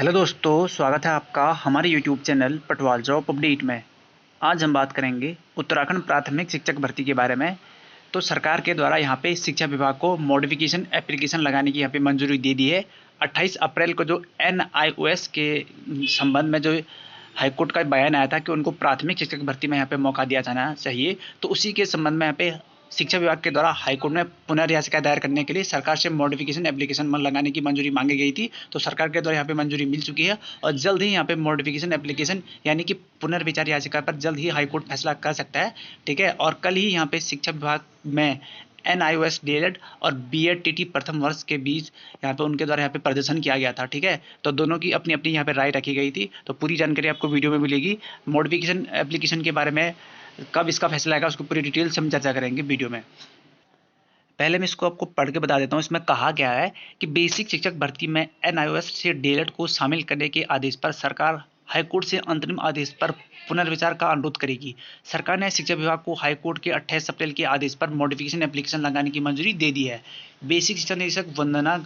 Hello दोस्तों, स्वागत है आपका हमारे YouTube channel Patwal job update में। आज हम बात करेंगे उत्तराखंड प्राथमिक शिक्षक भर्ती के बारे में। तो सरकार के द्वारा यहाँ पे शिक्षा विभाग को मॉडिफिकेशन एप्लीकेशन लगाने की यहाँ पे मंजूरी दे दी है। 28 अप्रैल को जो NIOS के संबंध में जो हाईकोर्ट का बयान आया था कि उनको प्राथमिक शिक्षक भर्ती में यहाँ पे मौका दिया जाना चाहिए, तो उसी के संबंध में यहाँ पे शिक्षा विभाग के द्वारा हाईकोर्ट में पुनर्याचिका दायर करने के लिए सरकार से मॉडिफिकेशन एप्लीकेशन लगाने की मंजूरी मांगी गई थी। तो सरकार के द्वारा यहाँ पे मंजूरी मिल चुकी है और जल्द ही यहाँ पे मॉडिफिकेशन एप्लीकेशन यानी कि पुनर्विचार याचिका पर जल्द ही हाईकोर्ट फैसला कर सकता है। ठीक है, और कल ही यहाँ पे शिक्षा विभाग में NIOS DLED और BEd TT प्रथम वर्ष के बीच यहाँ पे उनके द्वारा यहाँ पे प्रदर्शन किया गया था। ठीक है, तो दोनों की अपनी अपनी यहाँ पे राय रखी गई थी। तो पूरी जानकारी आपको वीडियो में मिलेगी। मॉडिफिकेशन एप्लीकेशन के बारे में कब इसका फैसला आएगा उसको पूरी डिटेल से हम चर्चा करेंगे वीडियो में। पहले मैं इसको आपको पढ़ के बता देता हूँ। इसमें कहा गया है कि बेसिक शिक्षक भर्ती में NIOS से DLED को शामिल करने के आदेश पर सरकार हाईकोर्ट से अंतरिम आदेश पर पुनर्विचार का अनुरोध करेगी। सरकार ने शिक्षा विभाग को हाईकोर्ट के 28 अप्रैल के आदेश पर मॉडिफिकेशन एप्लीकेशन लगाने की मंजूरी दे दी है। बेसिक शिक्षा निदेशक वंदना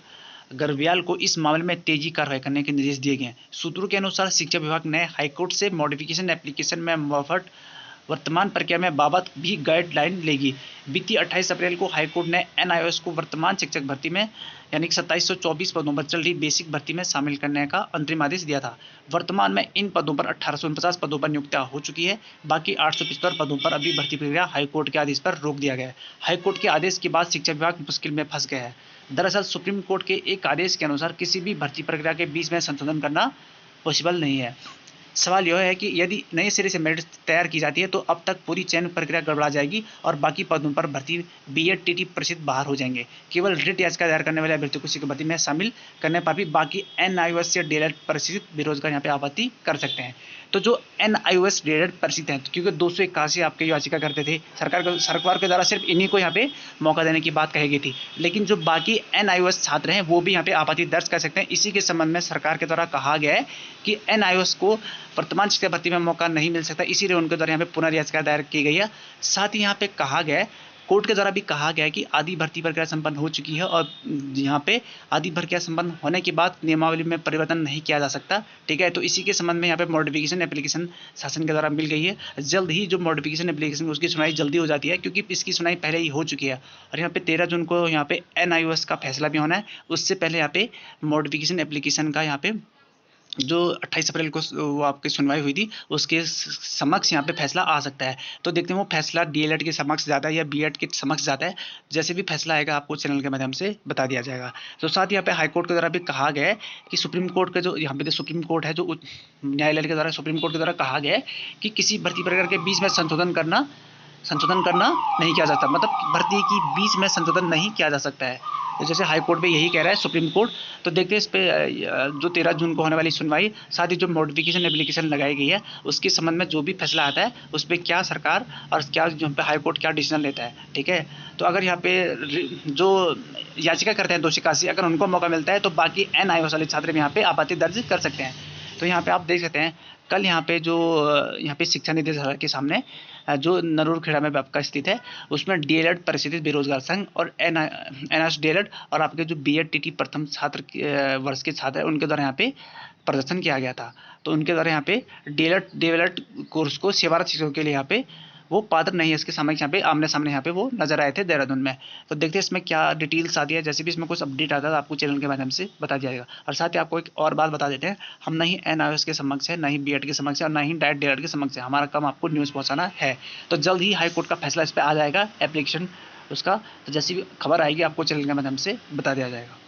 गर्ब्याल को इस मामले में तेजी कार्रवाई करने के निर्देश दिए गए हैं। सूत्रों के अनुसार शिक्षा विभाग ने हाईकोर्ट से मॉडिफिकेशन एप्लीकेशन में मुआवजत वर्तमान प्रक्रिया में बाबत भी गाइडलाइन लेगी। बीती 28 अप्रैल को हाईकोर्ट ने NIOS को वर्तमान शिक्षक भर्ती में यानी कि 2724 पदों पर चल रही बेसिक भर्ती में शामिल करने का अंतरिम आदेश दिया था। वर्तमान में इन पदों पर 1849 पदों पर नियुक्तियां हो चुकी है। बाकी 875 पदों पर अभी भर्ती प्रक्रिया हाईकोर्ट के आदेश पर रोक दिया गया है। हाईकोर्ट के आदेश के बाद शिक्षा विभाग मुश्किल में फंस गया है। दरअसल सुप्रीम कोर्ट के एक आदेश के अनुसार किसी भी भर्ती प्रक्रिया के बीच में संशोधन करना पॉसिबल नहीं है। सवाल यह है कि यदि नए सिरे से मेरिट तैयार की जाती है तो अब तक पूरी चयन प्रक्रिया गड़बड़ा जाएगी और बाकी पदों पर भर्ती BEd TT परिषद बाहर हो जाएंगे। केवल रिट याचिका दायर करने वाले अभ्यर्थियों को शिक्षक भर्ती में शामिल करने पर भी बाकी NIOS से DLED परिषद बेरोजगार यहाँ पे आपत्ति कर सकते हैं। तो जो NIOS DLED परिषद हैं, क्योंकि 281 आपके याचिका करते थे, सरकार के द्वारा सिर्फ इन्हीं को यहाँ पे मौका देने की बात कही गई थी, लेकिन जो बाकी NIOS छात्र हैं वो भी यहाँ पे आपत्ति दर्ज कर सकते हैं। इसी के संबंध में सरकार के द्वारा कहा गया है कि NIOS को वर्तमान शिक्षा भर्ती में मौका नहीं मिल सकता, इसीलिए उनके द्वारा यहाँ पे पुनर्याचिका दायर की गई है। साथ ही यहाँ पे कहा गया है, कोर्ट के द्वारा भी कहा गया है कि आदि भर्ती प्रक्रिया संपन्न हो चुकी है और यहाँ पे आदि प्रक्रिया संपन्न होने के बाद नियमावली में परिवर्तन नहीं किया जा सकता। ठीक है, तो इसी के संबंध में यहाँ पे मॉडिफिकेशन एप्लीकेशन शासन के द्वारा मिल गई है। जल्द ही जो मॉडिफिकेशन एप्लीकेशन उसकी सुनवाई जल्दी हो जाती है, क्योंकि इसकी सुनवाई पहले ही हो चुकी है और यहाँ पे 13 जून को यहाँ पे NIOS का फैसला भी होना है। उससे पहले यहाँ पे मॉडिफिकेशन एप्लीकेशन का यहाँ पे जो 28 अप्रैल को वो आपकी सुनवाई हुई थी उसके समक्ष यहाँ पे फैसला आ सकता है। तो देखते हैं वो फैसला DLED के समक्ष जाता है या BEd के समक्ष जाता है। जैसे भी फैसला आएगा आपको चैनल के माध्यम से बता दिया जाएगा। तो साथ ही यहाँ पे हाईकोर्ट के द्वारा भी कहा गया है कि सुप्रीम कोर्ट के जो यहाँ पे सुप्रीम कोर्ट है, जो न्यायालय के द्वारा सुप्रीम कोर्ट के द्वारा कहा गया है कि किसी भर्ती प्रक्रिया के बीच में संशोधन करना नहीं किया जाता, मतलब भर्ती की बीच में संशोधन नहीं किया जा सकता है। तो जैसे हाई कोर्ट पे यही कह रहा है सुप्रीम कोर्ट। तो देखते हैं इस पे जो 13 जून को होने वाली सुनवाई, साथ ही जो मॉडिफिकेशन एप्लीकेशन लगाई गई है उसके संबंध में जो भी फैसला आता है उस पर क्या सरकार और क्या जो पे हाई कोर्ट क्या डिसीजन लेता है। ठीक है, तो अगर यहाँ पे जो याचिका करते हैं 281, अगर उनको मौका मिलता है तो बाकी NIOS वाले छात्र भी यहाँ पे आपत्ति दर्ज कर सकते हैं। तो यहाँ पे आप देख सकते हैं कल यहाँ पे शिक्षा निदेशालय के सामने जो नरूरखेड़ा में आपका स्थित है उसमें DLED परिषद बेरोजगार संघ और NIOS DLED और आपके जो BEd TT प्रथम छात्र वर्ष के छात्र हैं उनके द्वारा यहाँ पे प्रदर्शन किया गया था। तो उनके द्वारा यहाँ पे DLED कोर्स को सेवारत शिक्षकों के लिए यहाँ पे वो पात्र नहीं है, इसके समक्ष यहाँ पे आमने सामने यहाँ पे वो नजर आए थे देहरादून में। तो देखते हैं इसमें क्या डिटेल्स आती है। जैसे भी इसमें कुछ अपडेट आता है आपको चैनल के माध्यम से बता दिया जाएगा। और साथ ही आपको एक और बात बता देते हैं, हम ना ही NIOS के समक्ष है, ना ही BEd के समक्ष है और ना ही डायरेक्ट DLED के समक्ष है। हमारा काम आपको न्यूज़ पहुँचाना है। तो जल्द ही हाईकोर्ट का फैसला इस पर आ जाएगा, एप्लीकेशन उसका। तो जैसी भी खबर आएगी आपको चैनल के माध्यम से बता दिया जाएगा।